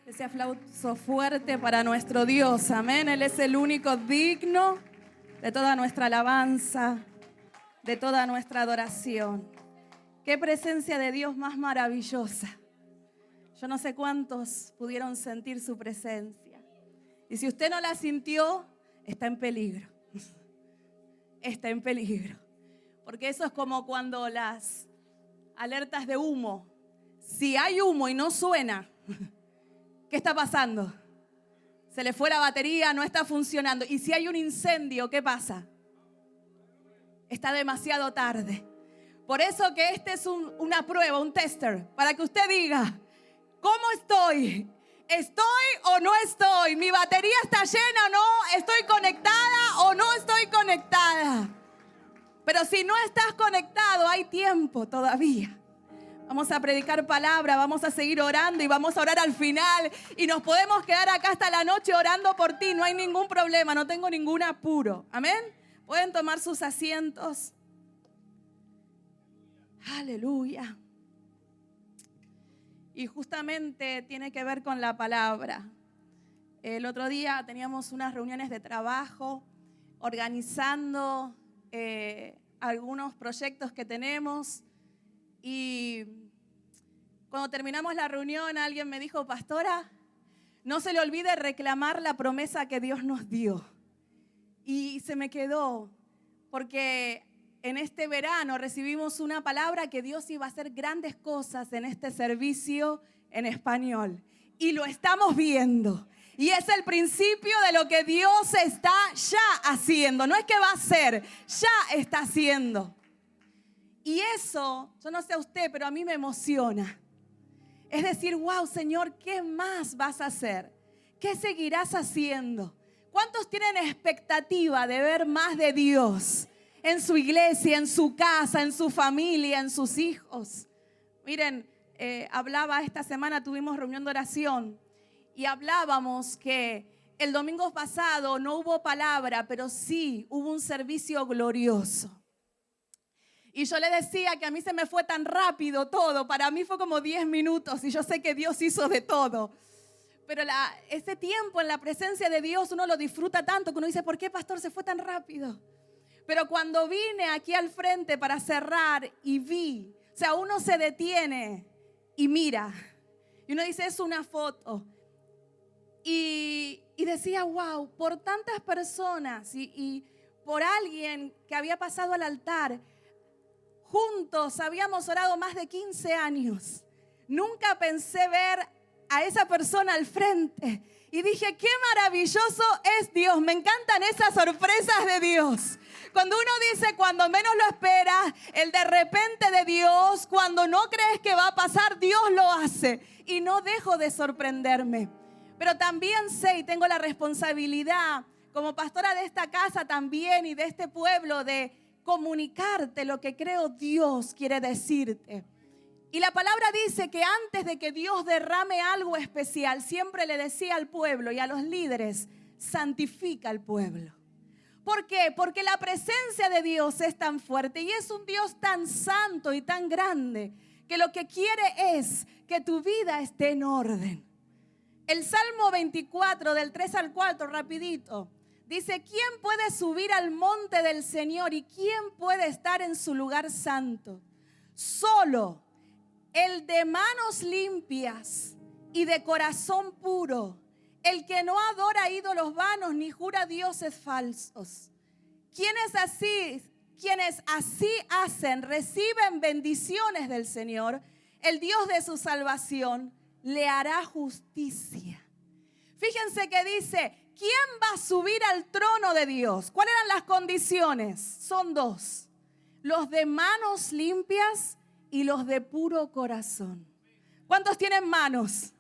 Ese aplauso fuerte para nuestro Dios, amén. Él es el único digno de toda nuestra alabanza, de toda nuestra adoración. Qué presencia de Dios más maravillosa. Yo no sé cuántos pudieron sentir su presencia. Y si usted no la sintió, está en peligro. Está en peligro. Porque eso es como cuando las alertas de humo. Si hay humo y no suena, ¿qué está pasando? Se le fue la batería, no está funcionando. Y si hay un incendio, ¿qué pasa? Está demasiado tarde. Por eso que este es una prueba, un tester, para que usted diga, ¿cómo estoy? ¿Estoy o no estoy? ¿Mi batería está llena o no? ¿Estoy conectada o no estoy conectada? Pero si no estás conectado, hay tiempo todavía. Vamos a predicar palabra, vamos a seguir orando y vamos a orar al final. Y nos podemos quedar acá hasta la noche orando por ti. No hay ningún problema, no tengo ningún apuro. Amén. Pueden tomar sus asientos. Aleluya. Y justamente tiene que ver con la palabra. El otro día teníamos unas reuniones de trabajo organizando algunos proyectos que tenemos. Y cuando terminamos la reunión, alguien me dijo, pastora, no se le olvide reclamar la promesa que Dios nos dio. Y se me quedó, porque en este verano recibimos una palabra que Dios iba a hacer grandes cosas en este servicio en español. Y lo estamos viendo. Y es el principio de lo que Dios está ya haciendo. No es que va a hacer, ya está haciendo. Y eso, yo no sé a usted, pero a mí me emociona. Es decir, wow, Señor, ¿qué más vas a hacer? ¿Qué seguirás haciendo? ¿Cuántos tienen expectativa de ver más de Dios en su iglesia, en su casa, en su familia, en sus hijos? Miren, hablaba esta semana, tuvimos reunión de oración y hablábamos que el domingo pasado no hubo palabra, pero sí hubo un servicio glorioso. Y yo le decía que a mí se me fue tan rápido todo, para mí fue como 10 minutos y yo sé que Dios hizo de todo. Pero ese tiempo en la presencia de Dios uno lo disfruta tanto que uno dice, ¿por qué, pastor, se fue tan rápido? Pero cuando vine aquí al frente para cerrar y vi, o sea, uno se detiene y mira. Y uno dice, es una foto. Y decía, wow, por tantas personas y por alguien que había pasado al altar, juntos habíamos orado más de 15 años. Nunca pensé ver a esa persona al frente. Y dije, qué maravilloso es Dios. Me encantan esas sorpresas de Dios. Cuando uno dice, cuando menos lo esperas, el de repente de Dios, cuando no crees que va a pasar, Dios lo hace. Y no dejo de sorprenderme. Pero también sé y tengo la responsabilidad, como pastora de esta casa también y de este pueblo, de comunicarte lo que creo Dios quiere decirte. Y la palabra dice que antes de que Dios derrame algo especial, siempre le decía al pueblo y a los líderes, santifica al pueblo. ¿Por qué? Porque la presencia de Dios es tan fuerte y es un Dios tan santo y tan grande que lo que quiere es que tu vida esté en orden. El Salmo 24 del 3 al 4, rapidito. Dice, ¿quién puede subir al monte del Señor y quién puede estar en su lugar santo? Solo el de manos limpias y de corazón puro, el que no adora ídolos vanos ni jura dioses falsos. Quienes así hacen, reciben bendiciones del Señor. El Dios de su salvación le hará justicia. Fíjense que dice, ¿quién va a subir al trono de Dios? ¿Cuáles eran las condiciones? Son dos. Los de manos limpias y los de puro corazón. ¿Cuántos tienen manos?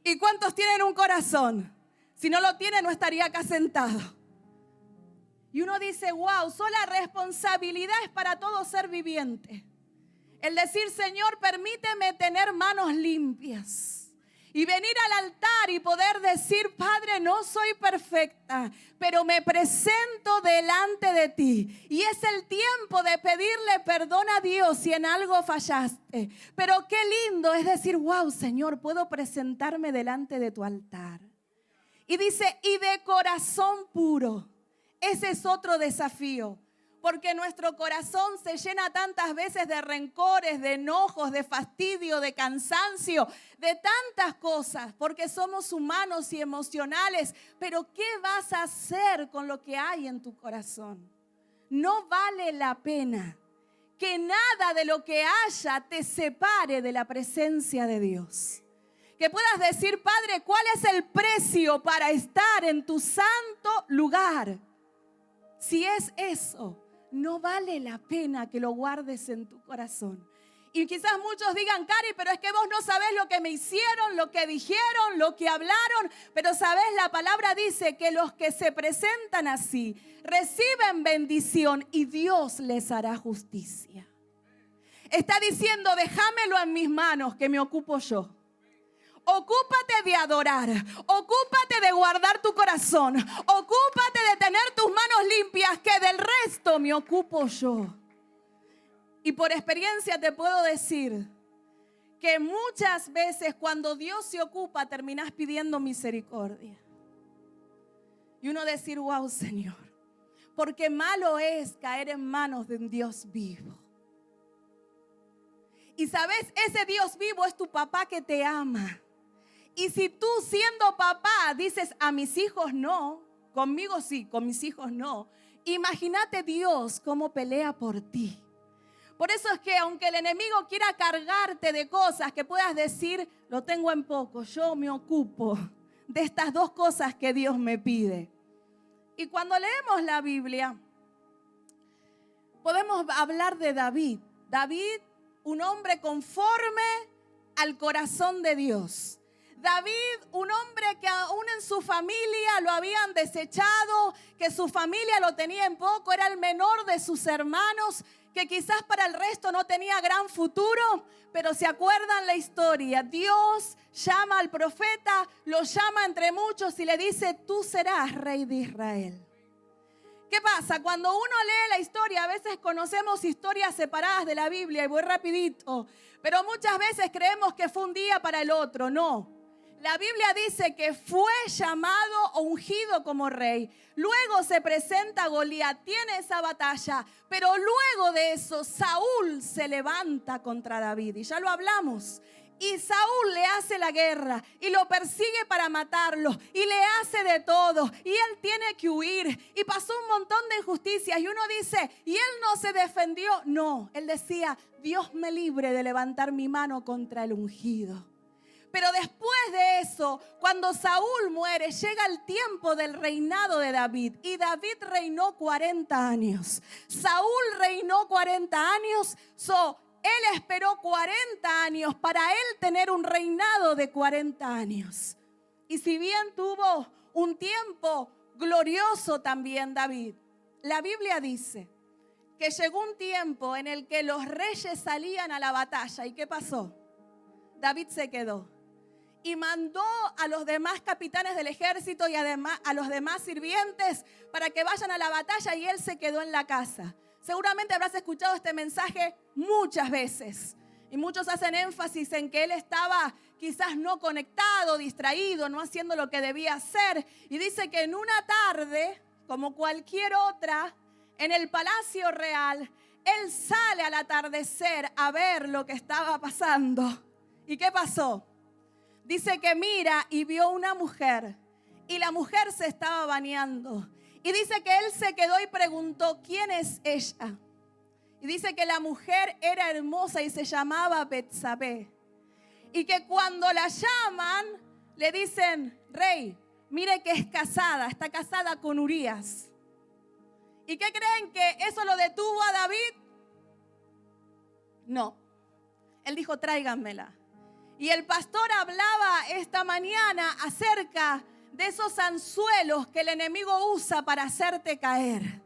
¿Y cuántos tienen un corazón? Si no lo tiene, no estaría acá sentado. Y uno dice, wow, sola responsabilidad es para todo ser viviente. El decir, Señor, permíteme tener manos limpias. Y venir al altar y poder decir, Padre, no soy perfecta, pero me presento delante de ti. Y es el tiempo de pedirle perdón a Dios si en algo fallaste. Pero qué lindo es decir, wow, Señor, puedo presentarme delante de tu altar. Y dice, y de corazón puro. Ese es otro desafío. Porque nuestro corazón se llena tantas veces de rencores, de enojos, de fastidio, de cansancio, de tantas cosas, porque somos humanos y emocionales. Pero ¿qué vas a hacer con lo que hay en tu corazón? No vale la pena que nada de lo que haya te separe de la presencia de Dios. Que puedas decir, Padre, ¿cuál es el precio para estar en tu santo lugar? Si es eso, no vale la pena que lo guardes en tu corazón. Y quizás muchos digan, Cari, pero es que vos no sabés lo que me hicieron, lo que dijeron, lo que hablaron. Pero sabés, la palabra dice que los que se presentan así reciben bendición y Dios les hará justicia. Está diciendo, déjamelo en mis manos que me ocupo yo. Ocúpate de adorar, ocúpate de guardar tu corazón, ocúpate de tener tus manos limpias, que del resto me ocupo yo. Y por experiencia te puedo decir que muchas veces cuando Dios se ocupa terminás pidiendo misericordia. Y uno decir, wow, Señor, porque malo es caer en manos de un Dios vivo. Y sabes, ese Dios vivo es tu papá que te ama. Y si tú siendo papá dices, a mis hijos no, conmigo sí, con mis hijos no. Imagínate Dios cómo pelea por ti. Por eso es que aunque el enemigo quiera cargarte de cosas que puedas decir, lo tengo en poco, yo me ocupo de estas dos cosas que Dios me pide. Y cuando leemos la Biblia, podemos hablar de David. David, un hombre conforme al corazón de Dios. David, un hombre que aún en su familia lo habían desechado, que su familia lo tenía en poco, era el menor de sus hermanos, que quizás para el resto no tenía gran futuro, pero se acuerdan la historia. Dios llama al profeta, lo llama entre muchos y le dice, tú serás rey de Israel. ¿Qué pasa? Cuando uno lee la historia, a veces conocemos historias separadas de la Biblia y voy rapidito, pero muchas veces creemos que fue un día para el otro. No. La Biblia dice que fue llamado o ungido como rey. Luego se presenta Goliat, tiene esa batalla, pero luego de eso Saúl se levanta contra David y ya lo hablamos. Y Saúl le hace la guerra y lo persigue para matarlo y le hace de todo y él tiene que huir y pasó un montón de injusticias y uno dice, ¿y él no se defendió? No, él decía, Dios me libre de levantar mi mano contra el ungido. Pero después de eso, cuando Saúl muere, llega el tiempo del reinado de David. Y David reinó 40 años. Saúl reinó 40 años. Él esperó 40 años para él tener un reinado de 40 años. Y si bien tuvo un tiempo glorioso también David, la Biblia dice que llegó un tiempo en el que los reyes salían a la batalla. ¿Y qué pasó? David se quedó. Y mandó a los demás capitanes del ejército y además a los demás sirvientes para que vayan a la batalla y él se quedó en la casa. Seguramente habrás escuchado este mensaje muchas veces y muchos hacen énfasis en que él estaba quizás no conectado, distraído, no haciendo lo que debía hacer. Y dice que en una tarde, como cualquier otra, en el palacio real, él sale al atardecer a ver lo que estaba pasando. ¿Y qué pasó? Dice que mira y vio una mujer y la mujer se estaba bañando. Y dice que él se quedó y preguntó, ¿quién es ella? Y dice que la mujer era hermosa y se llamaba Betsabé. Y que cuando la llaman, le dicen, rey, mire que es casada, está casada con Urías. ¿Y qué creen? ¿Que eso lo detuvo a David? No. Él dijo, tráiganmela. Y el pastor hablaba esta mañana acerca de esos anzuelos que el enemigo usa para hacerte caer.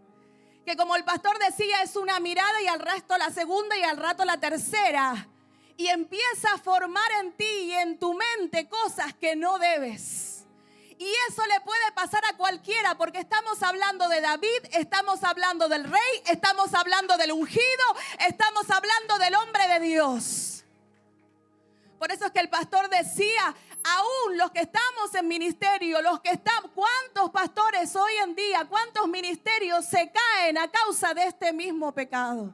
Que como el pastor decía, es una mirada y al resto la segunda y al rato la tercera. y empieza a formar en ti y en tu mente cosas que no debes. Y eso le puede pasar a cualquiera, porque estamos hablando de David, estamos hablando del rey, estamos hablando del ungido, estamos hablando del hombre de Dios. Por eso es que el pastor decía, aún los que estamos en ministerio, ¿cuántos pastores hoy en día, cuántos ministerios se caen a causa de este mismo pecado?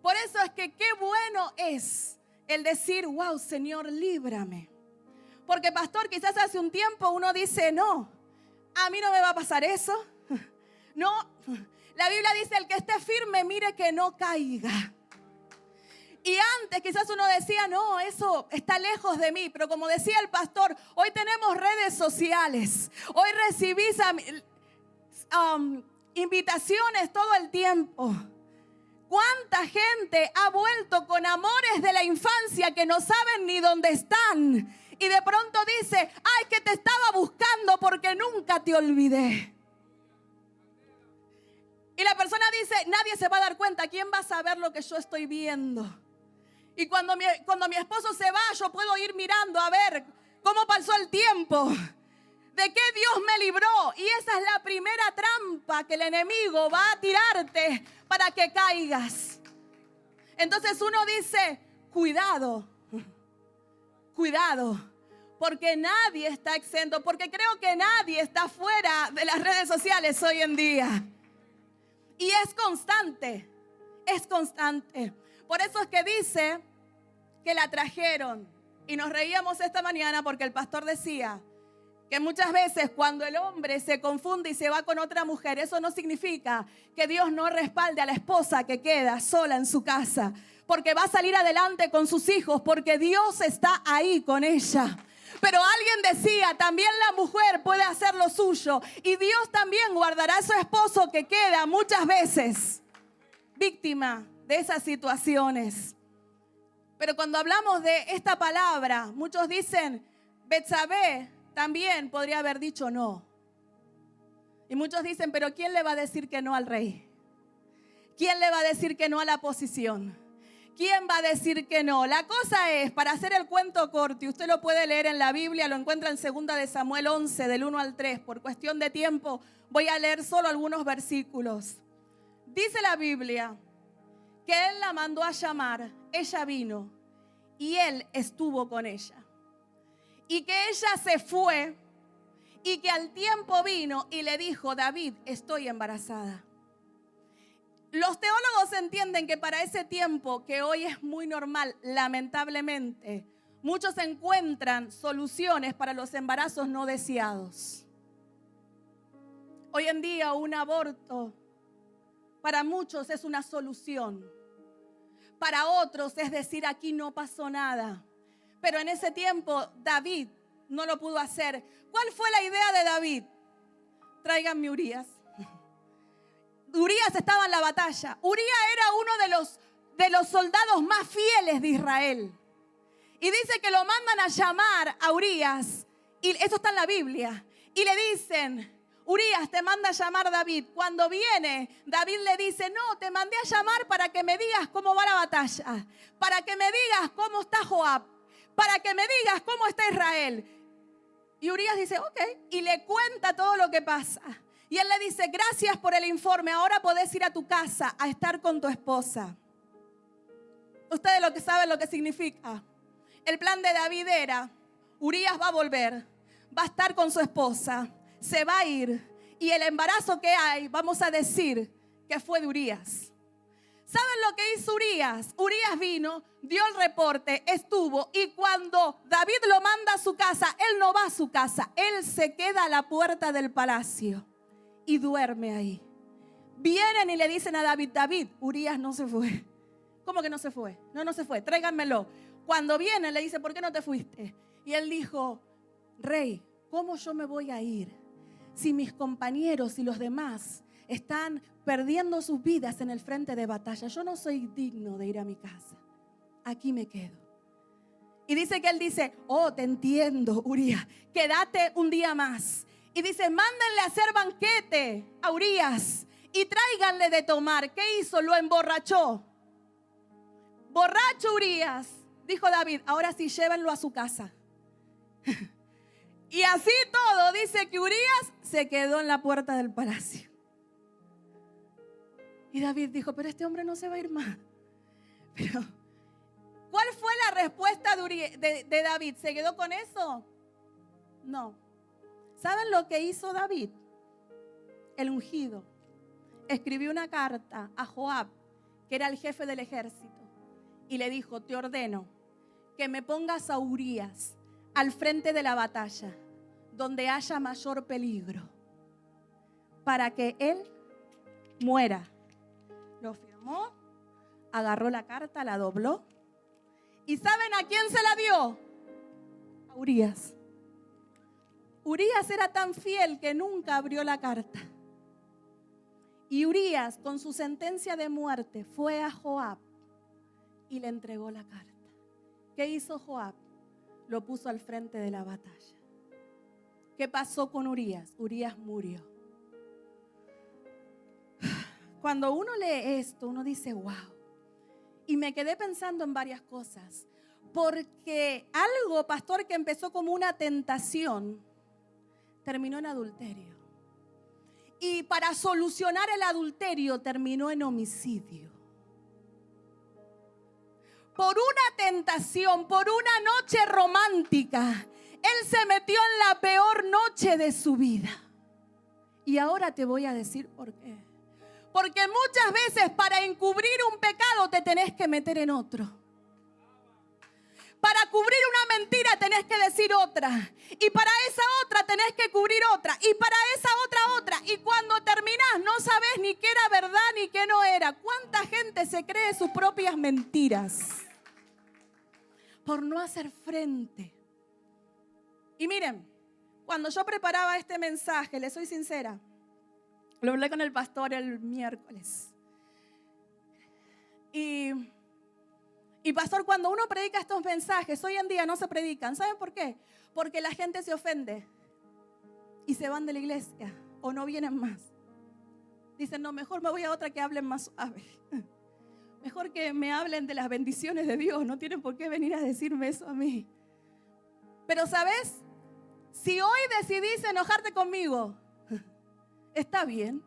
Por eso es que qué bueno es el decir, wow, Señor, líbrame. Porque pastor, quizás hace un tiempo uno dice, no, a mí no me va a pasar eso. No, la Biblia dice, el que esté firme, mire que no caiga. Y antes quizás uno decía, no, eso está lejos de mí. Pero como decía el pastor, hoy tenemos redes sociales. Hoy recibís invitaciones todo el tiempo. ¿Cuánta gente ha vuelto con amores de la infancia que no saben ni dónde están? Y de pronto dice, ay, que te estaba buscando porque nunca te olvidé. Y la persona dice, nadie se va a dar cuenta. ¿Quién va a saber lo que yo estoy viendo? Y cuando mi esposo se va, yo puedo ir mirando a ver cómo pasó el tiempo. ¿De qué Dios me libró? Y esa es la primera trampa que el enemigo va a tirarte para que caigas. Entonces uno dice, cuidado, porque nadie está exento, porque creo que nadie está fuera de las redes sociales hoy en día. Y es constante. Por eso es que dice que la trajeron. Y nos reíamos esta mañana porque el pastor decía que muchas veces cuando el hombre se confunde y se va con otra mujer, eso no significa que Dios no respalde a la esposa que queda sola en su casa, porque va a salir adelante con sus hijos, porque Dios está ahí con ella. Pero alguien decía, también la mujer puede hacer lo suyo y Dios también guardará a su esposo que queda muchas veces víctima de esas situaciones. Pero cuando hablamos de esta palabra, muchos dicen, Betsabé también podría haber dicho no. Y muchos dicen, pero ¿quién le va a decir que no al rey? ¿Quién le va a decir que no a la posición? ¿Quién va a decir que no? La cosa es, para hacer el cuento corto, y usted lo puede leer en la Biblia, lo encuentra en 2 de Samuel 11, del 1 al 3. Por cuestión de tiempo, voy a leer solo algunos versículos. Dice la Biblia que él la mandó a llamar, ella vino y él estuvo con ella. Y que ella se fue y que al tiempo vino y le dijo, David, estoy embarazada. Los teólogos entienden que para ese tiempo, que hoy es muy normal, lamentablemente, muchos encuentran soluciones para los embarazos no deseados. Hoy en día un aborto para muchos es una solución. Para otros es decir, aquí no pasó nada. Pero en ese tiempo David no lo pudo hacer. ¿Cuál fue la idea de David? Tráiganme Urías. Urías estaba en la batalla. Urías era uno de los soldados más fieles de Israel. Y dice que lo mandan a llamar a Urías. Y eso está en la Biblia. Y le dicen, Urías, te manda a llamar David. Cuando viene, David le dice, no, te mandé a llamar para que me digas cómo va la batalla. Para que me digas cómo está Joab. Para que me digas cómo está Israel. Y Urías dice, ok. Y le cuenta todo lo que pasa. Y él le dice, gracias por el informe. Ahora podés ir a tu casa a estar con tu esposa. Ustedes lo que saben lo que significa. El plan de David era, Urías va a volver. Va a estar con su esposa. Se va a ir. Y el embarazo que hay, vamos a decir que fue de Urías. ¿Saben lo que hizo Urías? Urías vino, dio el reporte, estuvo. Y cuando David lo manda a su casa, él no va a su casa. Él se queda a la puerta del palacio. Y duerme ahí. Vienen y le dicen a David, David, Urías no se fue. ¿Cómo que no se fue? No se fue, tráiganmelo. Cuando vienen le dice, ¿por qué no te fuiste? Y él dijo, rey, ¿cómo yo me voy a ir si mis compañeros y los demás están perdiendo sus vidas en el frente de batalla? Yo no soy digno de ir a mi casa. Aquí me quedo. Y dice que él dice, oh, te entiendo, Urías, quédate un día más. Y dice, mándenle a hacer banquete a Urías y tráiganle de tomar. ¿Qué hizo? Lo emborrachó. Borracho Urías, dijo David, ahora sí llévenlo a su casa. Y así todo, dice que Urías se quedó en la puerta del palacio. Y David dijo, pero este hombre no se va a ir más. Pero, ¿cuál fue la respuesta de David? ¿Se quedó con eso? No. ¿Saben lo que hizo David? El ungido. Escribió una carta a Joab, que era el jefe del ejército, y le dijo, te ordeno que me pongas a Urías al frente de la batalla, donde haya mayor peligro, para que él muera. Lo firmó, agarró la carta, la dobló. ¿Y saben a quién se la dio? A Urías. Urías era tan fiel que nunca abrió la carta. Y Urías, con su sentencia de muerte, fue a Joab y le entregó la carta. ¿Qué hizo Joab? Lo puso al frente de la batalla. ¿Qué pasó con Urías? Urías murió. Cuando uno lee esto, uno dice, wow. Y me quedé pensando en varias cosas. Porque algo, pastor, que empezó como una tentación, terminó en adulterio. Y para solucionar el adulterio, terminó en homicidio. Por una tentación, por una noche romántica, él se metió en la peor noche de su vida. Y ahora te voy a decir por qué. Porque muchas veces para encubrir un pecado te tenés que meter en otro. Para cubrir una mentira tenés que decir otra. Y para esa otra tenés que cubrir otra. Y para esa otra. Y cuando terminás no sabés ni qué era verdad ni qué no era. ¿Cuánta gente se cree sus propias mentiras? Por no hacer frente. Y miren, cuando yo preparaba este mensaje, les soy sincera, lo hablé con el pastor el miércoles. Y pastor, cuando uno predica estos mensajes, hoy en día no se predican. ¿Saben por qué? Porque la gente se ofende y se van de la iglesia o no vienen más. Dicen, no, mejor me voy a otra que hablen más suave. Mejor que me hablen de las bendiciones de Dios. No tienen por qué venir a decirme eso a mí. Pero ¿sabes? Si hoy decidís enojarte conmigo, está bien.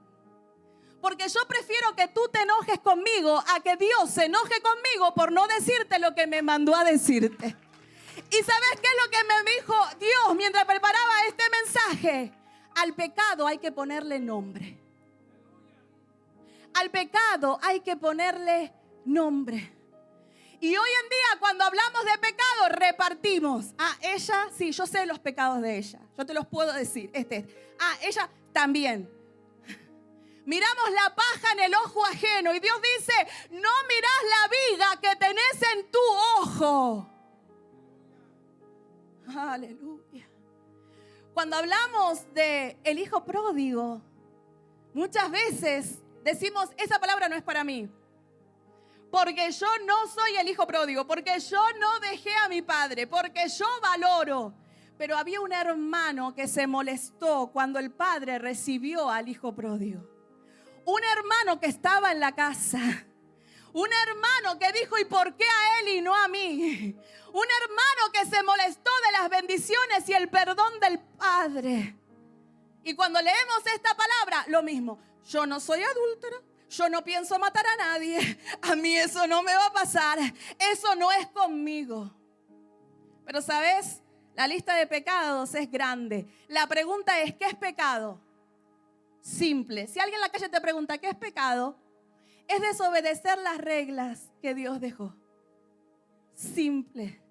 Porque yo prefiero que tú te enojes conmigo a que Dios se enoje conmigo por no decirte lo que me mandó a decirte. ¿Y sabes qué es lo que me dijo Dios mientras preparaba este mensaje? Al pecado hay que ponerle nombre. Al pecado hay que ponerle nombre. Y hoy en día cuando hablamos de pecado repartimos. Ella, sí, yo sé los pecados de ella. Yo te los puedo decir. Ella también. Miramos la paja en el ojo ajeno y Dios dice, no mirás la viga que tenés en tu ojo. Aleluya. Cuando hablamos de el hijo pródigo, muchas veces decimos, esa palabra no es para mí. Porque yo no soy el hijo pródigo, porque yo no dejé a mi padre, porque yo valoro. Pero había un hermano que se molestó cuando el padre recibió al hijo pródigo. Un hermano que estaba en la casa. Un hermano que dijo, ¿y por qué a él y no a mí? Un hermano que se molestó de las bendiciones y el perdón del Padre. Y cuando leemos esta palabra, lo mismo. Yo no soy adúltera. Yo no pienso matar a nadie. A mí eso no me va a pasar. Eso no es conmigo. Pero ¿sabes? La lista de pecados es grande. La pregunta es, ¿qué es pecado? Simple. Si alguien en la calle te pregunta ¿qué es pecado? Es desobedecer las reglas que Dios dejó. Simple.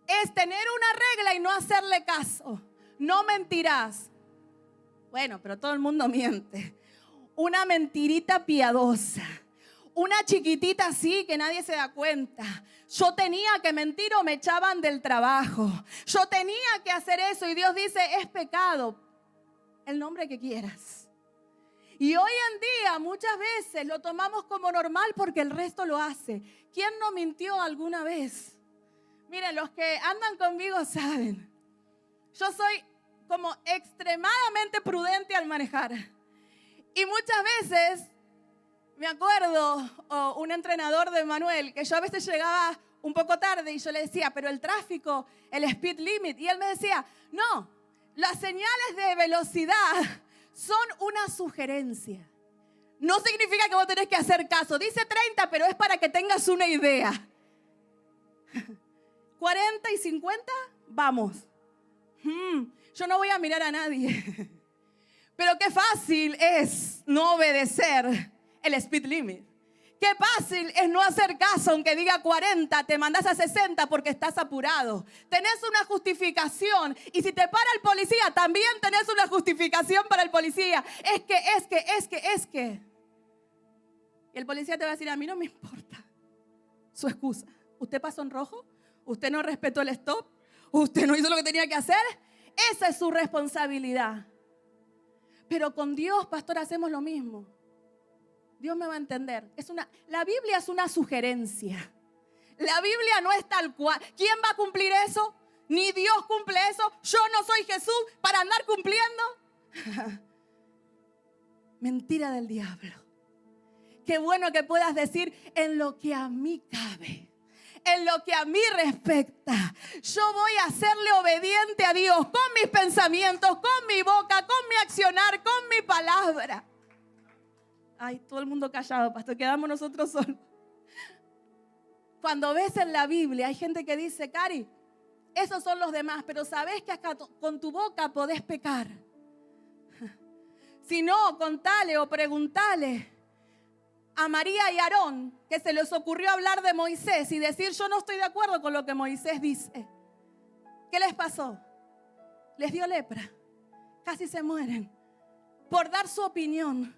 Es tener una regla y no hacerle caso. No mentirás. Bueno, pero todo el mundo miente. Una mentirita piadosa. Una chiquitita así que nadie se da cuenta. Yo tenía que mentir o me echaban del trabajo. Yo tenía que hacer eso y Dios dice, es pecado. El nombre que quieras. Y hoy en día muchas veces lo tomamos como normal porque el resto lo hace. ¿Quién no mintió alguna vez? Miren, los que andan conmigo saben. Yo soy como extremadamente prudente al manejar. Y muchas veces Me acuerdo un entrenador de Manuel, que yo a veces llegaba un poco tarde y yo le decía, pero el tráfico, el speed limit. Y él me decía, no, las señales de velocidad son una sugerencia. No significa que vos tenés que hacer caso. Dice 30, pero es para que tengas una idea. 40 y 50, vamos. Yo no voy a mirar a nadie. Pero qué fácil es no obedecer el speed limit. Qué fácil es no hacer caso aunque diga 40, te mandás a 60 porque estás apurado. Tenés una justificación y si te para el policía también tenés una justificación para el policía. Es que. Y el policía te va a decir, a mí no me importa su excusa. ¿Usted pasó en rojo? ¿Usted no respetó el stop? ¿Usted no hizo lo que tenía que hacer? Esa es su responsabilidad. Pero con Dios, pastor, hacemos lo mismo. Dios me va a entender. La Biblia es una sugerencia. La Biblia no es tal cual. ¿Quién va a cumplir eso? Ni Dios cumple eso. Yo no soy Jesús para andar cumpliendo. Mentira del diablo. Qué bueno que puedas decir en lo que a mí cabe. En lo que a mí respecta, yo voy a serle obediente a Dios con mis pensamientos, con mi boca, con mi accionar, con mi palabra. Ay, todo el mundo callado, pastor, quedamos nosotros solos. Cuando ves en la Biblia, hay gente que dice, Cari, esos son los demás, pero sabes que hasta con tu boca podés pecar. Si no, contale o preguntale a María y Aarón, que se les ocurrió hablar de Moisés y decir, yo no estoy de acuerdo con lo que Moisés dice. ¿Qué les pasó? Les dio lepra. Casi se mueren por dar su opinión.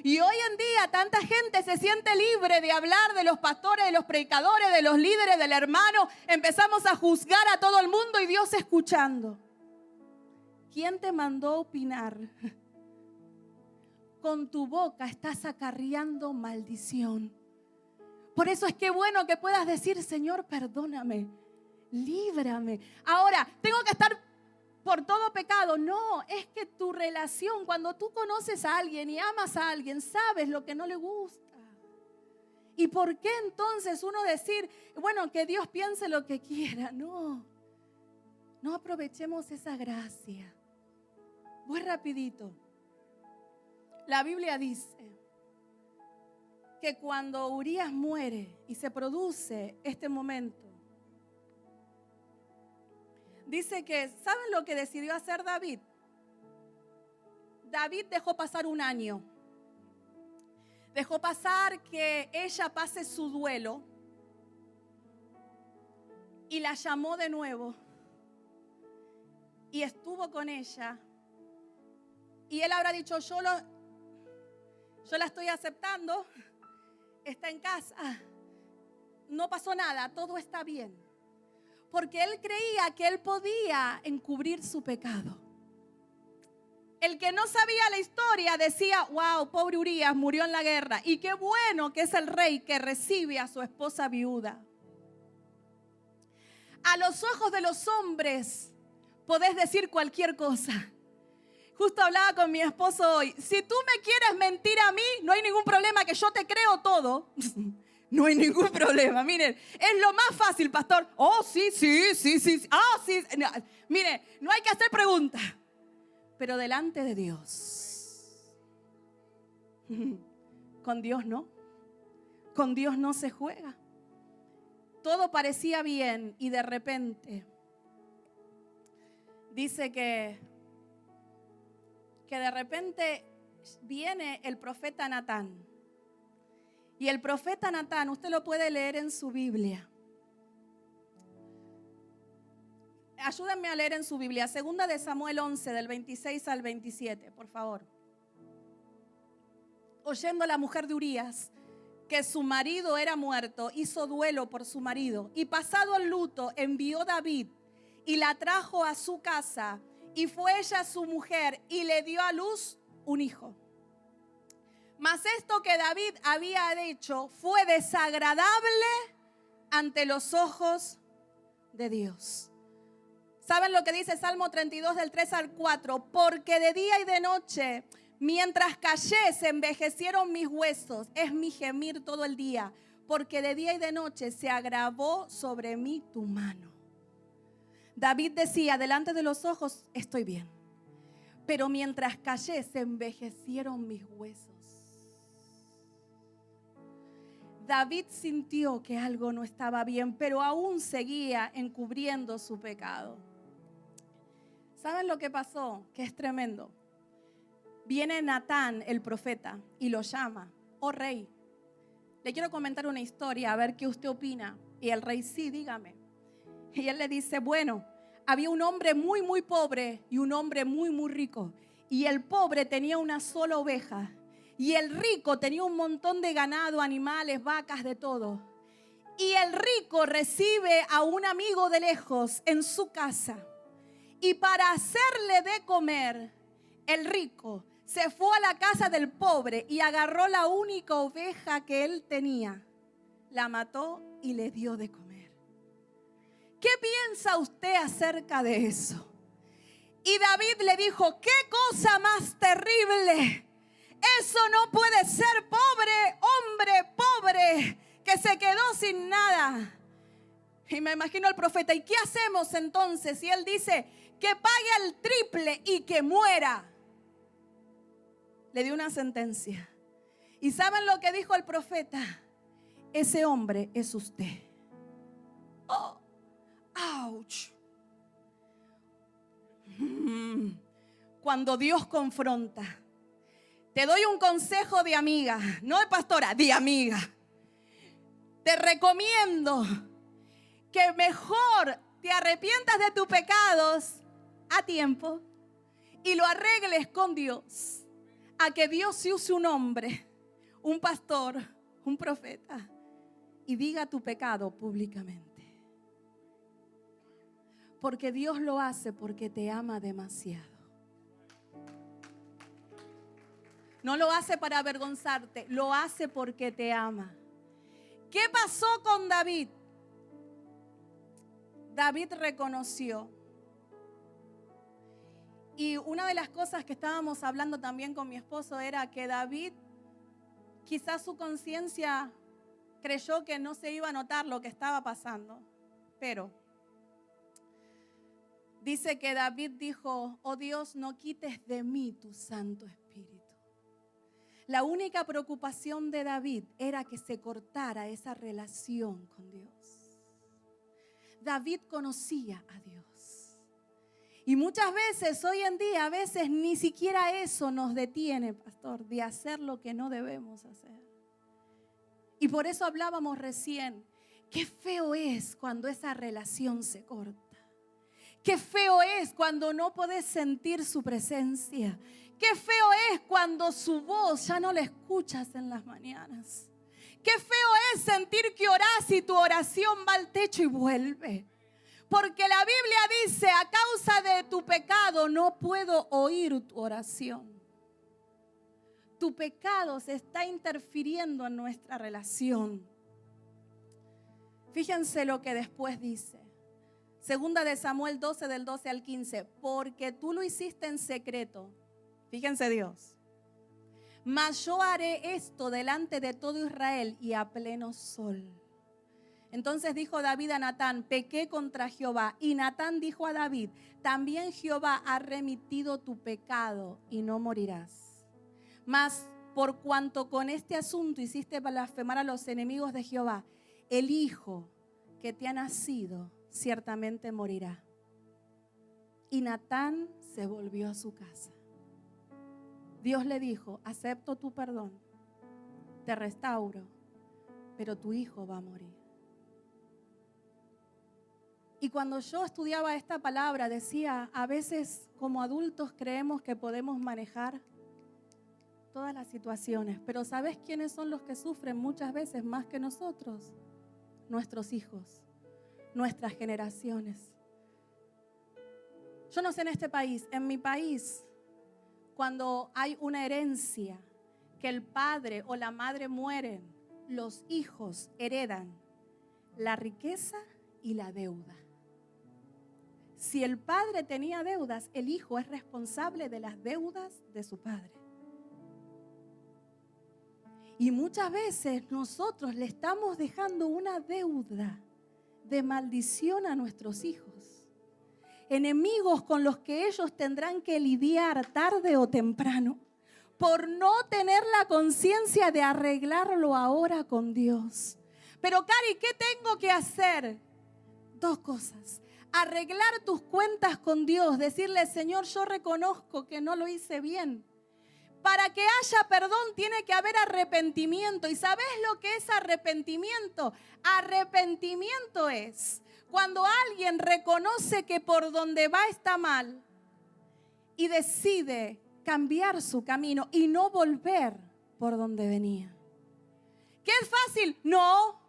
Y hoy en día tanta gente se siente libre de hablar de los pastores, de los predicadores, de los líderes, del hermano. Empezamos a juzgar a todo el mundo y Dios escuchando. ¿Quién te mandó a opinar? Con tu boca estás acarreando maldición. Por eso es que bueno que puedas decir, Señor, perdóname, líbrame. Ahora, tengo que estar por todo pecado. No, es que tu relación, cuando tú conoces a alguien y amas a alguien, sabes lo que no le gusta. ¿Y por qué entonces uno decir, bueno, que Dios piense lo que quiera? No aprovechemos esa gracia. Voy rapidito. La Biblia dice que cuando Urías muere y se produce este momento, dice que, ¿saben lo que decidió hacer David? David dejó pasar un año. Dejó pasar que ella pase su duelo y la llamó de nuevo y estuvo con ella. Y él habrá dicho, yo la estoy aceptando, está en casa, no pasó nada, todo está bien. Porque él creía que él podía encubrir su pecado. El que no sabía la historia decía, wow, pobre Urías murió en la guerra. Y qué bueno que es el rey que recibe a su esposa viuda. A los ojos de los hombres podés decir cualquier cosa. Justo hablaba con mi esposo hoy. Si tú me quieres mentir a mí, no hay ningún problema, que yo te creo todo. No hay ningún problema. Miren, es lo más fácil, pastor. Oh, sí. Ah, sí. No, mire, no hay que hacer preguntas. Pero delante de Dios. Con Dios no. Con Dios no se juega. Todo parecía bien y de repente dice que de repente viene el profeta Natán. Y el profeta Natán, usted lo puede leer en su Biblia. Ayúdenme a leer en su Biblia, 2 de Samuel 11, del 26 al 27, por favor. Oyendo la mujer de Urías que su marido era muerto, hizo duelo por su marido. Y pasado el luto, envió David y la trajo a su casa. Y fue ella su mujer y le dio a luz un hijo. Mas esto que David había hecho fue desagradable ante los ojos de Dios. ¿Saben lo que dice Salmo 32 del 3 al 4? Porque de día y de noche Mientras callé, se envejecieron mis huesos. Es mi gemir todo el día, porque de día y de noche se agravó sobre mí tu mano. David decía, delante de los ojos estoy bien, pero mientras callé, se envejecieron mis huesos. David sintió que algo no estaba bien, pero aún seguía encubriendo su pecado. ¿Saben lo que pasó? Que es tremendo. Viene Natán, el profeta, y lo llama: oh rey, le quiero comentar una historia, a ver qué usted opina. Y el rey: sí, dígame. Y él le dice: bueno, había un hombre muy, muy pobre y un hombre muy, muy rico. Y el pobre tenía una sola oveja. Y el rico tenía un montón de ganado, animales, vacas, de todo. Y el rico recibe a un amigo de lejos en su casa. Y para hacerle de comer, el rico se fue a la casa del pobre y agarró la única oveja que él tenía. La mató y le dio de comer. ¿Qué piensa usted acerca de eso? Y David le dijo: qué cosa más terrible. Eso no puede ser, pobre hombre, pobre, que se quedó sin nada. Y me imagino al profeta: ¿y qué hacemos entonces? Y él dice: que pague el triple y que muera. Le dio una sentencia. ¿Y saben lo que dijo el profeta? Ese hombre es usted. Oh, ouch. Cuando Dios confronta, te doy un consejo de amiga, no de pastora, de amiga. Te recomiendo que mejor te arrepientas de tus pecados a tiempo y lo arregles con Dios, a que Dios se use un hombre, un pastor, un profeta, y diga tu pecado públicamente. Porque Dios lo hace porque te ama demasiado. No lo hace para avergonzarte, lo hace porque te ama. ¿Qué pasó con David? David reconoció. Y una de las cosas que estábamos hablando también con mi esposo era que David, quizás su conciencia creyó que no se iba a notar lo que estaba pasando. Pero dice que David dijo: oh Dios, no quites de mí tu Santo Espíritu. La única preocupación de David era que se cortara esa relación con Dios. David conocía a Dios. Y muchas veces, hoy en día, a veces ni siquiera eso nos detiene, pastor, de hacer lo que no debemos hacer. Y por eso hablábamos recién, qué feo es cuando esa relación se corta. Qué feo es cuando no podés sentir su presencia. Qué feo es cuando su voz ya no la escuchas en las mañanas. Qué feo es sentir que orás y tu oración va al techo y vuelve. Porque la Biblia dice: a causa de tu pecado no puedo oír tu oración. Tu pecado se está interfiriendo en nuestra relación. Fíjense lo que después dice. Segunda de Samuel 12, del 12 al 15. Porque tú lo hiciste en secreto. Fíjense Dios. Mas yo haré esto delante de todo Israel y a pleno sol. Entonces dijo David a Natán: pequé contra Jehová. Y Natán dijo a David: también Jehová ha remitido tu pecado y no morirás. Mas por cuanto con este asunto hiciste blasfemar a los enemigos de Jehová, el hijo que te ha nacido ciertamente morirá. Y Natán se volvió a su casa. Dios le dijo: acepto tu perdón, te restauro, pero tu hijo va a morir. Y cuando yo estudiaba esta palabra decía, a veces como adultos creemos que podemos manejar todas las situaciones, pero ¿sabes quiénes son los que sufren muchas veces más que nosotros? Nuestros hijos, nuestras generaciones. Yo no sé en este país, en mi país, cuando hay una herencia, que el padre o la madre mueren, los hijos heredan la riqueza y la deuda. Si el padre tenía deudas, el hijo es responsable de las deudas de su padre. Y muchas veces nosotros le estamos dejando una deuda de maldición a nuestros hijos. Enemigos con los que ellos tendrán que lidiar tarde o temprano por no tener la conciencia de arreglarlo ahora con Dios. Pero Cari, ¿qué tengo que hacer? 2 cosas. Arreglar tus cuentas con Dios, decirle, Señor, yo reconozco que no lo hice bien. Para que haya perdón tiene que haber arrepentimiento. ¿Y sabes lo que es arrepentimiento? Arrepentimiento es cuando alguien reconoce que por donde va está mal y decide cambiar su camino y no volver por donde venía. ¿Qué es fácil? No.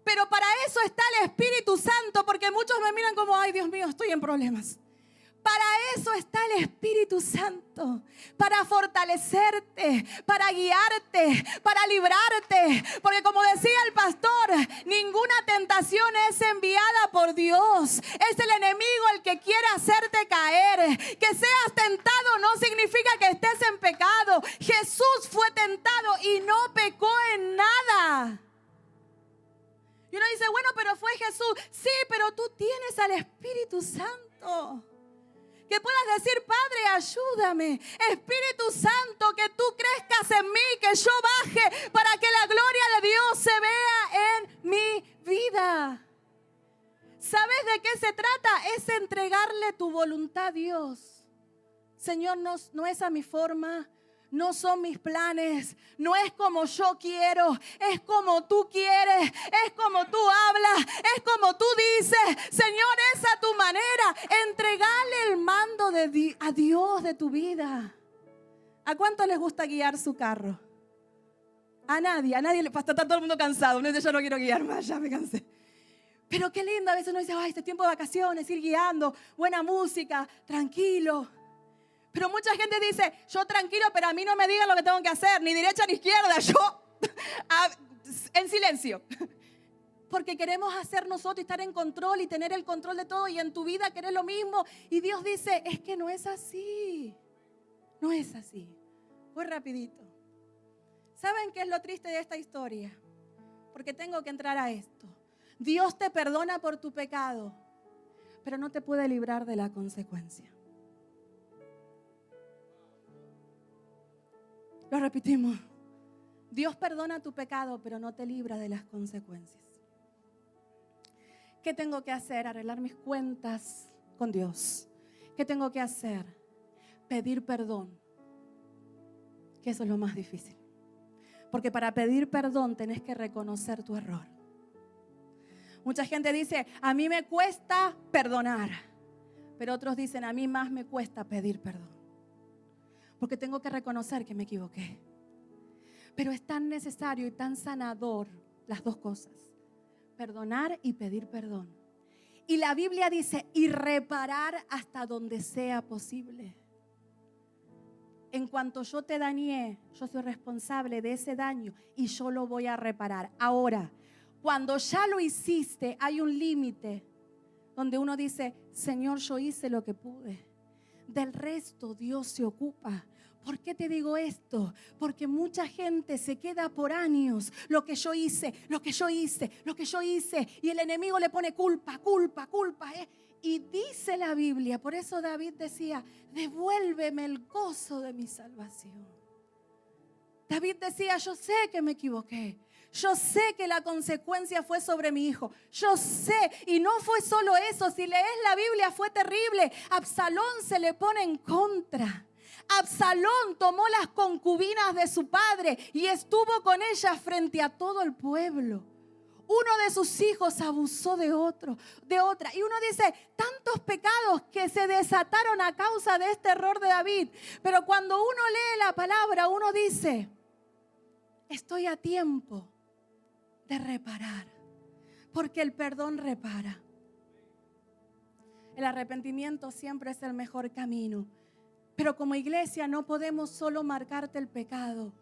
Pero para eso está el Espíritu Santo, porque muchos me miran como, ay, Dios mío, estoy en problemas. Para eso está el Espíritu Santo, para fortalecerte, para guiarte, para librarte. Porque como decía el pastor, ninguna tentación es enviada por Dios. Es el enemigo el que quiere hacerte caer. Que seas tentado no significa que estés en pecado. Jesús fue tentado y no pecó en nada. Y uno dice, bueno, pero fue Jesús. Sí, pero tú tienes al Espíritu Santo. Que puedas decir, Padre, ayúdame. Espíritu Santo, que tú crezcas en mí, que yo baje para que la gloria de Dios se vea en mi vida. ¿Sabes de qué se trata? Es entregarle tu voluntad a Dios. Señor, no es a mi forma. No son mis planes, no es como yo quiero, es como tú quieres, es como tú hablas, es como tú dices. Señor, es a tu manera. Entregale el mando a Dios de tu vida. ¿A cuánto les gusta guiar su carro? A nadie le pasa, está todo el mundo cansado. Uno dice, yo no quiero guiar más, ya me cansé. Pero qué lindo, a veces uno dice, ay, este tiempo de vacaciones, ir guiando, buena música, tranquilo. Pero mucha gente dice, yo tranquilo, pero a mí no me digan lo que tengo que hacer, ni derecha ni izquierda, yo en silencio. Porque queremos hacer nosotros y estar en control y tener el control de todo, y en tu vida querés lo mismo. Y Dios dice, es que no es así, no es así. Voy rapidito. ¿Saben qué es lo triste de esta historia? Porque tengo que entrar a esto. Dios te perdona por tu pecado, pero no te puede librar de la consecuencia. Lo repetimos. Dios perdona tu pecado, pero no te libra de las consecuencias. ¿Qué tengo que hacer? Arreglar mis cuentas con Dios. ¿Qué tengo que hacer? Pedir perdón. Que eso es lo más difícil. Porque para pedir perdón tenés que reconocer tu error. Mucha gente dice, a mí me cuesta perdonar. Pero otros dicen, a mí más me cuesta pedir perdón. Porque tengo que reconocer que me equivoqué. Pero es tan necesario y tan sanador las 2 cosas. Perdonar y pedir perdón. Y la Biblia dice, y reparar hasta donde sea posible. En cuanto yo te dañé, yo soy responsable de ese daño y yo lo voy a reparar. Ahora, cuando ya lo hiciste, hay un límite donde uno dice, Señor, yo hice lo que pude. Del resto Dios se ocupa. ¿Por qué te digo esto? Porque mucha gente se queda por años. Lo que yo hice. Y el enemigo le pone culpa. Y dice la Biblia, por eso David decía, devuélveme el gozo de mi salvación. David decía, yo sé que me equivoqué. Yo sé que la consecuencia fue sobre mi hijo. Yo sé, y no fue solo eso. Si lees la Biblia fue terrible. Absalón se le pone en contra. Absalón tomó las concubinas de su padre y estuvo con ellas frente a todo el pueblo. Uno de sus hijos abusó de otra. Y uno dice, tantos pecados que se desataron a causa de este error de David. Pero cuando uno lee la palabra, uno dice, estoy a tiempo de reparar. Porque el perdón repara. El arrepentimiento siempre es el mejor camino. Pero como iglesia no podemos solo marcarte el pecado.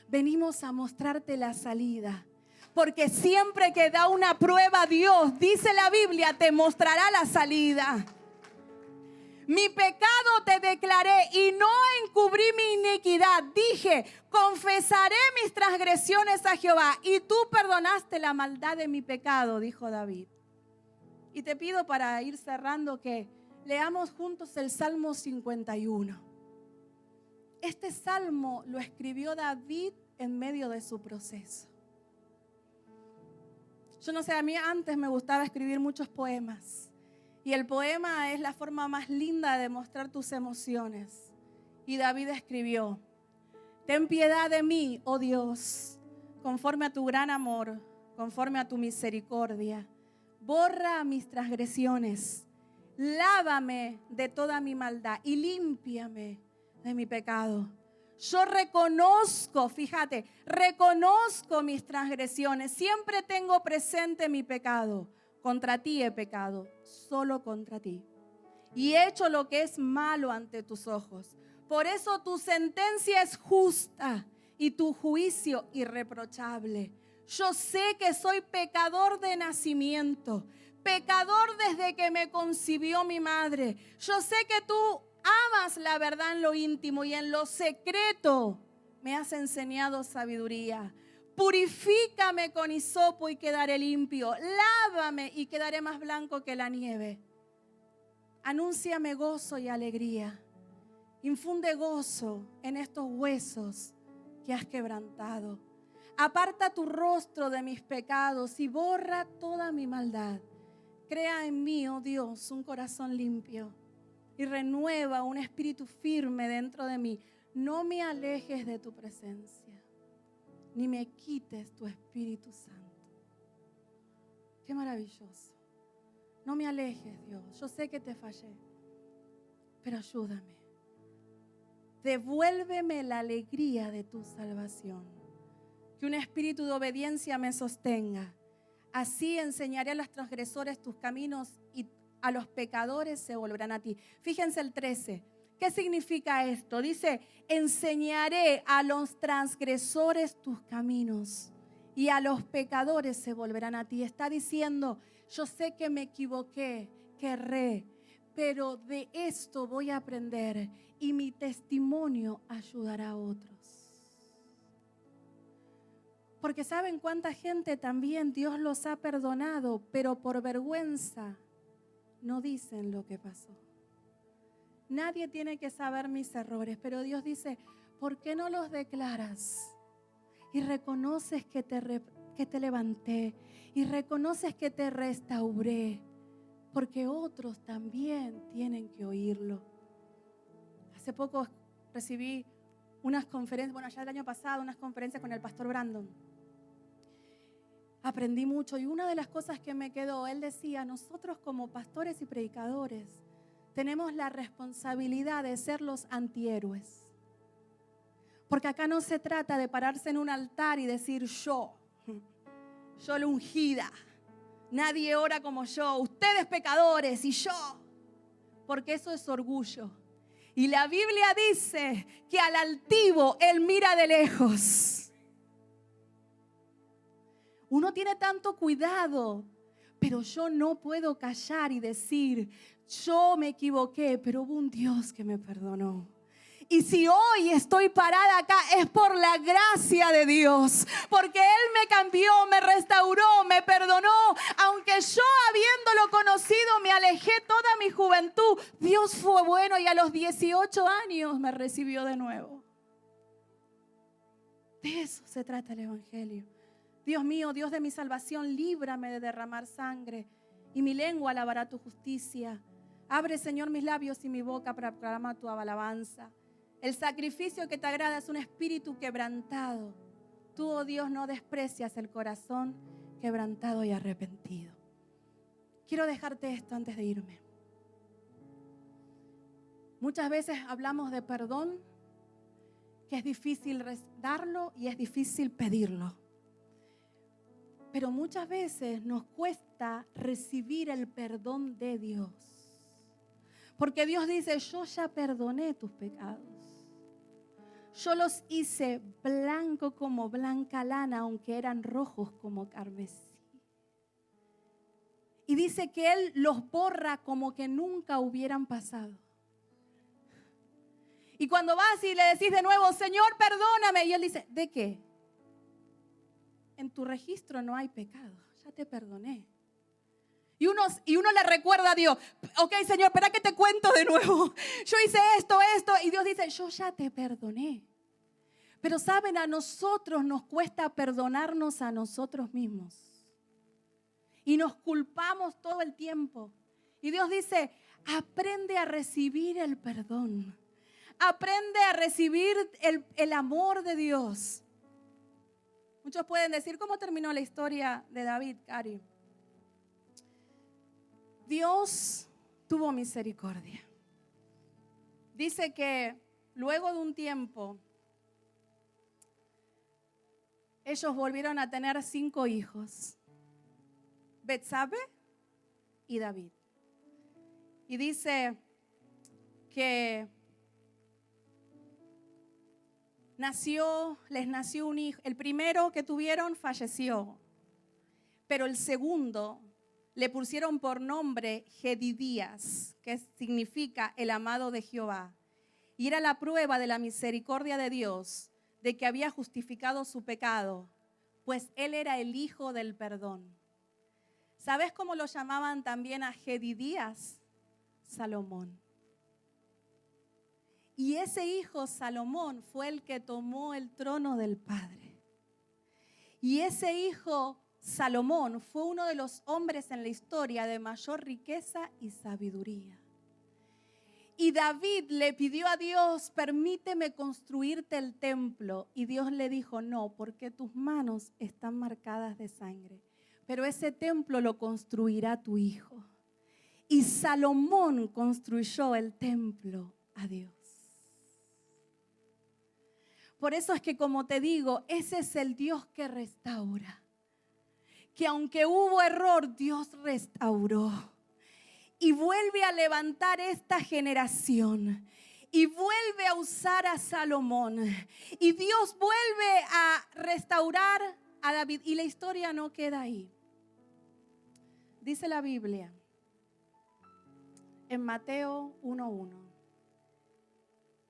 Venimos a mostrarte la salida. Porque siempre que da una prueba Dios, dice la Biblia, te mostrará la salida. Mi pecado te declaré y no encubrí mi iniquidad. Dije, confesé confesaré mis transgresiones a Jehová, y tú perdonaste la maldad de mi pecado, dijo David. Y te pido, para ir cerrando, que leamos juntos el Salmo 51. Este salmo lo escribió David en medio de su proceso. Yo no sé, a mí antes me gustaba escribir muchos poemas. Y el poema es la forma más linda de mostrar tus emociones. Y David escribió: ten piedad de mí, oh Dios, conforme a tu gran amor, conforme a tu misericordia. Borra mis transgresiones, lávame de toda mi maldad y límpiame de mi pecado. Yo reconozco, fíjate, reconozco mis transgresiones. Siempre tengo presente mi pecado. Contra ti he pecado, solo contra ti. Y he hecho lo que es malo ante tus ojos. Por eso tu sentencia es justa y tu juicio irreprochable. Yo sé que soy pecador de nacimiento, pecador desde que me concibió mi madre. Yo sé que tú amas la verdad en lo íntimo y en lo secreto me has enseñado sabiduría. Purifícame con hisopo y quedaré limpio. Lávame y quedaré más blanco que la nieve. Anúnciame gozo y alegría. Infunde gozo en estos huesos que has quebrantado. Aparta tu rostro de mis pecados y borra toda mi maldad. Crea en mí, oh Dios, un corazón limpio y renueva un espíritu firme dentro de mí. No me alejes de tu presencia, ni me quites tu Espíritu Santo. Qué maravilloso. No me alejes, Dios. Yo sé que te fallé, pero ayúdame. Devuélveme la alegría de tu salvación. Que un espíritu de obediencia me sostenga. Así enseñaré a los transgresores tus caminos y a los pecadores se volverán a ti. Fíjense el 13. ¿Qué significa esto? Dice, enseñaré a los transgresores tus caminos y a los pecadores se volverán a ti. Está diciendo, yo sé que me equivoqué, que erré, pero de esto voy a aprender y mi testimonio ayudará a otros. Porque ¿saben cuánta gente también Dios los ha perdonado, pero por vergüenza no dicen lo que pasó? Nadie tiene que saber mis errores, pero Dios dice, ¿por qué no los declaras? Y reconoces que te levanté y reconoces que te restauré, porque otros también tienen que oírlo. Hace poco recibí unas conferencias, bueno, ya el año pasado, unas conferencias con el pastor Brandon. Aprendí mucho y una de las cosas que me quedó, él decía, nosotros como pastores y predicadores tenemos la responsabilidad de ser los antihéroes. Porque acá no se trata de pararse en un altar y decir yo la ungida, nadie ora como yo, ustedes pecadores y yo, porque eso es orgullo. Y la Biblia dice que al altivo él mira de lejos. Uno tiene tanto cuidado, pero yo no puedo callar y decir, yo me equivoqué, pero hubo un Dios que me perdonó. Y si hoy estoy parada acá es por la gracia de Dios, porque Él me cambió, me restauró, me perdonó. Aunque yo habiéndolo conocido me alejé toda mi juventud, Dios fue bueno y a los 18 años me recibió de nuevo. De eso se trata el Evangelio. Dios mío, Dios de mi salvación, líbrame de derramar sangre y mi lengua alabará tu justicia. Abre, Señor, mis labios y mi boca para proclamar tu alabanza. El sacrificio que te agrada es un espíritu quebrantado. Tú, oh Dios, no desprecias el corazón quebrantado y arrepentido. Quiero dejarte esto antes de irme. Muchas veces hablamos de perdón, que es difícil darlo y es difícil pedirlo. Pero muchas veces nos cuesta recibir el perdón de Dios. Porque Dios dice, yo ya perdoné tus pecados. Yo los hice blanco como blanca lana, aunque eran rojos como carmesí. Y dice que Él los borra como que nunca hubieran pasado. Y cuando vas y le decís de nuevo, Señor, perdóname, y Él dice, ¿de qué? En tu registro no hay pecado, ya te perdoné. Y uno le recuerda a Dios, ok, Señor, espera que te cuento de nuevo. Yo hice esto, y Dios dice, yo ya te perdoné. Pero saben, a nosotros nos cuesta perdonarnos a nosotros mismos. Y nos culpamos todo el tiempo. Y Dios dice, aprende a recibir el perdón. Aprende a recibir el amor de Dios. Muchos pueden decir, ¿cómo terminó la historia de David, Cari? Dios tuvo misericordia. Dice que luego de un tiempo, ellos volvieron a tener 5 hijos. Betsabe y David. Y dice que les nació un hijo. El primero que tuvieron falleció, pero el segundo le pusieron por nombre Jedidías, que significa el amado de Jehová. Y era la prueba de la misericordia de Dios, de que había justificado su pecado, pues él era el hijo del perdón. ¿Sabes cómo lo llamaban también a Jedidías? Salomón. Y ese hijo Salomón fue el que tomó el trono del Padre. Y ese hijo Salomón fue uno de los hombres en la historia de mayor riqueza y sabiduría. Y David le pidió a Dios, permíteme construirte el templo. Y Dios le dijo, no, porque tus manos están marcadas de sangre. Pero ese templo lo construirá tu hijo. Y Salomón construyó el templo a Dios. Por eso es que, como te digo, ese es el Dios que restaura. Que aunque hubo error, Dios restauró. Y vuelve a levantar esta generación. Y vuelve a usar a Salomón. Y Dios vuelve a restaurar a David. Y la historia no queda ahí. Dice la Biblia en Mateo 1:1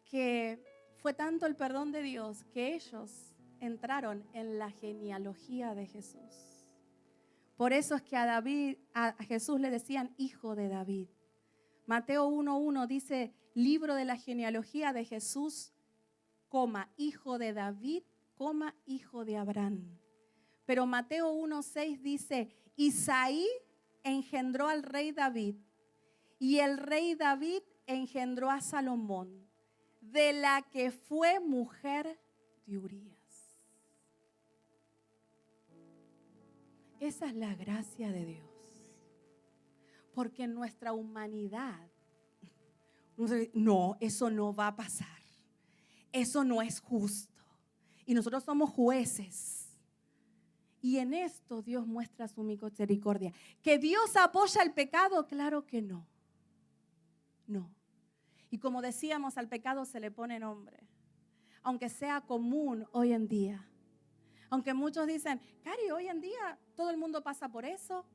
que fue tanto el perdón de Dios que ellos entraron en la genealogía de Jesús. Por eso es que a Jesús le decían hijo de David. Mateo 1:1 dice libro de la genealogía de Jesús, hijo de David, hijo de Abraham. Pero Mateo 1:6 dice, Isaí engendró al rey David y el rey David engendró a Salomón, de la que fue mujer de Urías. Esa es la gracia de Dios. Porque en nuestra humanidad, no, eso no va a pasar. Eso no es justo. Y nosotros somos jueces. Y en esto Dios muestra su misericordia. ¿Que Dios apoya el pecado? Claro que no. No. Y como decíamos, al pecado se le pone nombre. Aunque sea común hoy en día. Aunque muchos dicen, Cari, hoy en día todo el mundo pasa por eso.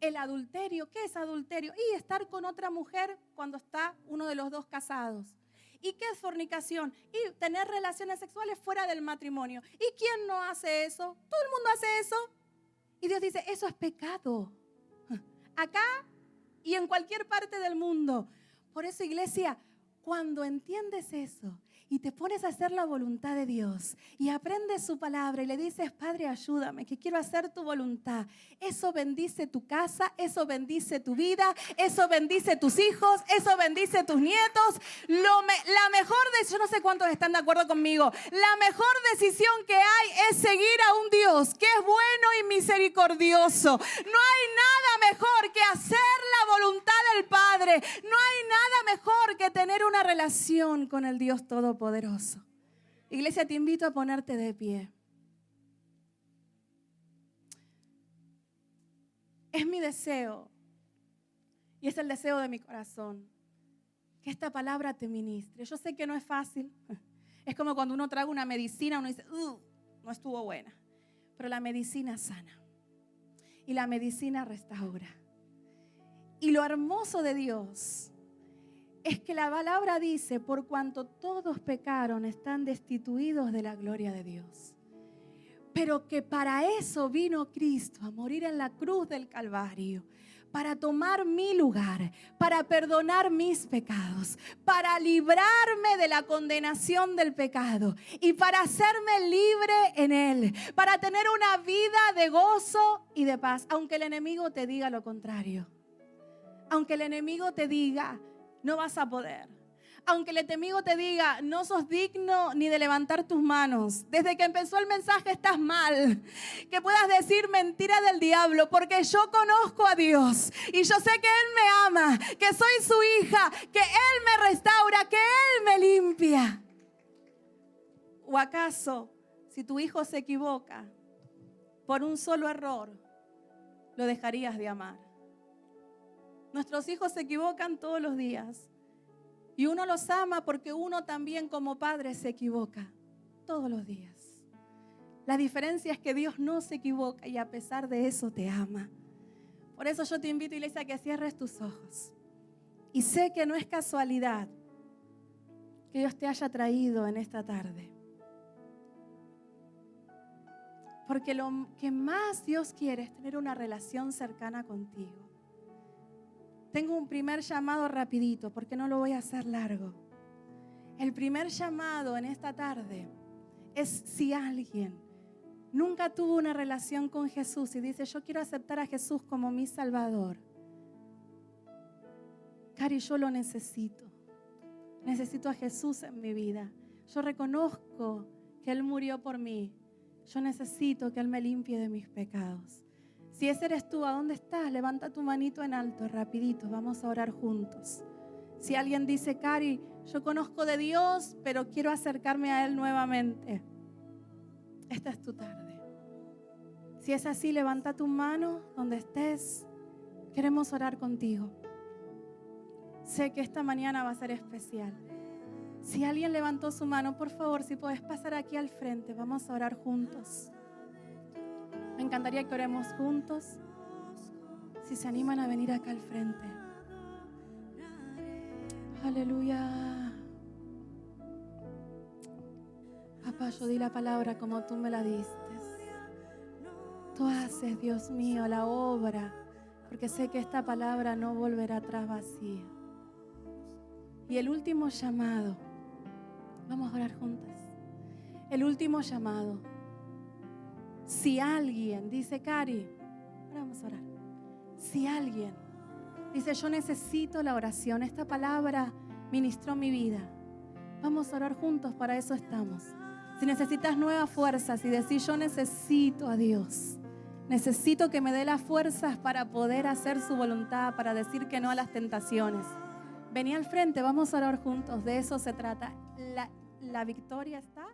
El adulterio, ¿qué es adulterio? Y estar con otra mujer cuando está uno de los dos casados. ¿Y qué es fornicación? Y tener relaciones sexuales fuera del matrimonio. ¿Y quién no hace eso? Todo el mundo hace eso. Y Dios dice, eso es pecado. Acá y en cualquier parte del mundo. Por eso, iglesia, cuando entiendes eso y te pones a hacer la voluntad de Dios y aprendes su palabra y le dices, Padre, ayúdame, que quiero hacer tu voluntad. Eso bendice tu casa, eso bendice tu vida, eso bendice tus hijos, eso bendice tus nietos. La mejor decisión, yo no sé cuántos están de acuerdo conmigo, la mejor decisión que hay es seguir a un Dios que es bueno y misericordioso. No hay nada mejor que hacer la voluntad del Padre. No hay nada mejor que tener una relación con el Dios Todopoderoso. Iglesia, te invito a ponerte de pie. Es mi deseo y es el deseo de mi corazón que esta palabra te ministre. Yo sé que no es fácil. Es como cuando uno traga una medicina, uno dice, no estuvo buena. Pero la medicina sana y la medicina restaura. Y lo hermoso de Dios es que la palabra dice, por cuanto todos pecaron, están destituidos de la gloria de Dios. Pero que para eso vino Cristo, a morir en la cruz del Calvario, para tomar mi lugar, para perdonar mis pecados, para librarme de la condenación del pecado y para hacerme libre en Él, para tener una vida de gozo y de paz, aunque el enemigo te diga lo contrario. Aunque el enemigo te diga, no vas a poder. Aunque el enemigo te diga, no sos digno ni de levantar tus manos. Desde que empezó el mensaje estás mal. Que puedas decir mentira del diablo, porque yo conozco a Dios. Y yo sé que Él me ama, que soy su hija, que Él me restaura, que Él me limpia. ¿O acaso, si tu hijo se equivoca por un solo error, lo dejarías de amar? Nuestros hijos se equivocan todos los días. Y uno los ama porque uno también como padre se equivoca todos los días. La diferencia es que Dios no se equivoca y a pesar de eso te ama. Por eso yo te invito, iglesia, a que cierres tus ojos. Y sé que no es casualidad que Dios te haya traído en esta tarde. Porque lo que más Dios quiere es tener una relación cercana contigo. Tengo un primer llamado rapidito, porque no lo voy a hacer largo. El primer llamado en esta tarde es si alguien nunca tuvo una relación con Jesús y dice, yo quiero aceptar a Jesús como mi Salvador. Cari, yo lo necesito. Necesito a Jesús en mi vida. Yo reconozco que Él murió por mí. Yo necesito que Él me limpie de mis pecados. Si ese eres tú, ¿a dónde estás? Levanta tu manito en alto, rapidito, vamos a orar juntos. Si alguien dice, Cari, yo conozco de Dios, pero quiero acercarme a Él nuevamente. Esta es tu tarde. Si es así, levanta tu mano donde estés. Queremos orar contigo. Sé que esta mañana va a ser especial. Si alguien levantó su mano, por favor, si puedes pasar aquí al frente, vamos a orar juntos. Me encantaría que oremos juntos. Si se animan a venir acá al frente. Aleluya. Papá, yo di la palabra como tú me la diste. Tú haces, Dios mío, la obra, porque sé que esta palabra no volverá atrás vacía. Y el último llamado, vamos a orar juntas. El último llamado. Si alguien dice, Cari, ahora vamos a orar. Si alguien dice, yo necesito la oración, esta palabra ministró mi vida, vamos a orar juntos, para eso estamos. Si necesitas nuevas fuerzas y decís, yo necesito a Dios, necesito que me dé las fuerzas para poder hacer su voluntad, para decir que no a las tentaciones, vení al frente, vamos a orar juntos, de eso se trata. La victoria está